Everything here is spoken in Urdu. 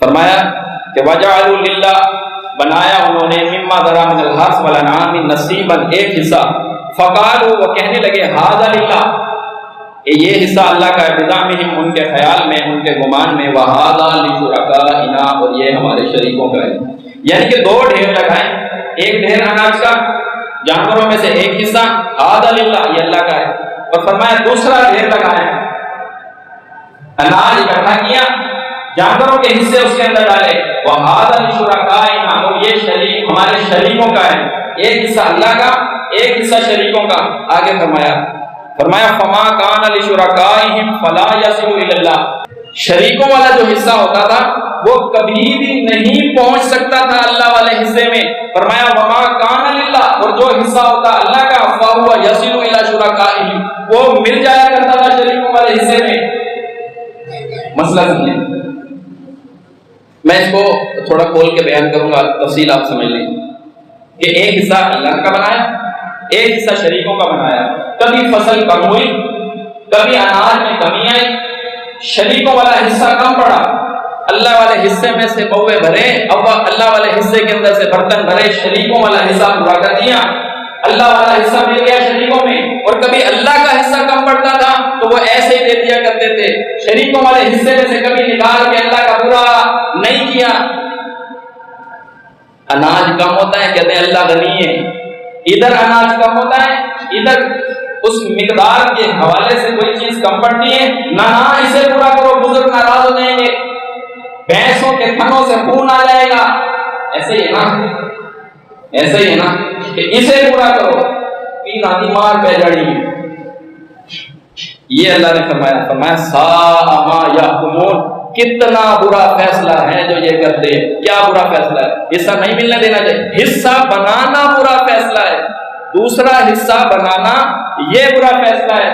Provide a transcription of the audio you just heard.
فرمایا کہ وجعلوا للہ، بنایا انہوں نے مما ذرا من الحرث والانعام نصیبا، ایک حصہ، فقالوا، وہ کہنے لگے ھذا للہ، یہ حصہ اللہ کا ہے، بزعمہم، ان کے خیال میں، ان کے گمان میں، وھذا لشرکائنا، اور یہ ہمارے شریکوں کا ہے۔ یعنی کہ دو ڈھیر لگائیں، ایک ڈھیر اناج کا جانوروں میں سے ایک حصہ، ھذا للہ، یہ اللہ کا ہے، اور فرمایا دوسرا ڈھیر لگائیں، اناج اکٹھا کیا، جانوروں کے حصے اس کے اندر ڈالے، وَهَذَا لِشُرَكَائِنَا، اور یہ شریک ہمارے شریکوں کا ہے، ایک حصہ اللہ کا، ایک حصہ شریکوں کا۔ آگے فرمایا فَمَا كَانَ لِشُرَكَائِهِمْ فَلَا يَصِلُ إِلَى اللَّهِ، شریکوں والا جو حصہ ہوتا تھا وہ کبھی بھی نہیں پہنچ سکتا تھا اللہ والے حصے میں۔ فرمایا وَمَا كَانَ لِلَّهِ، اور جو حصہ ہوتا اللہ کا، فَهُوَ يَصِلُ إِلَى شُرَكَائِهِمْ، وہ مل جایا کرتا تھا شریکوں والے حصے میں۔ مسئلہ سمجھیں، میں اس کو تھوڑا کھول کے بیان کروں گا، تفصیل آپ سمجھ لیں کہ ایک حصہ اللہ کا بنایا، ایک حصہ شریکوں کا بنایا، کبھی فصل کم ہوئی، کبھی اناج میں کمی آئی، شریکوں والا حصہ کم پڑا، اللہ والے حصے میں سے بوے بھرے، اب اللہ والے حصے کے اندر سے برتن بھرے، شریکوں والا حصہ پورا کر دیا، اللہ والا حصہ مل گیا شریکوں میں، اور کبھی اللہ کا حصہ کم پڑتا تھا تو وہ ایسے ہی دے دیا کرتے تھے، شریکوں والے حصے میں سے کبھی نکال کے اللہ کا پورا نہیں کیا۔ اناج کم ہوتا ہے، کہتے ہیں اللہ غنی ہے، ادھر اناج کم ہوتا ہے، ادھر اس مقدار کے حوالے سے کوئی چیز کم پڑتی ہے، نہ اسے پورا کرو، بزرگ ناراض ہو جائیں گے، بھینسوں کے تھنوں سے خون آ جائے گا، ایسے ہی ہے نا، ایسے ہی ہے نا کہ اسے پورا کرو، تین آدھی مار پہ جڑی۔ یہ اللہ نے فرمایا ساء ما یحکمون، کتنا برا فیصلہ ہے جو یہ کرتے ہیں۔ کیا برا فیصلہ ہے؟ حصہ نہیں ملنے دینا چاہیے، حصہ بنانا برا فیصلہ ہے، دوسرا حصہ بنانا یہ برا فیصلہ ہے۔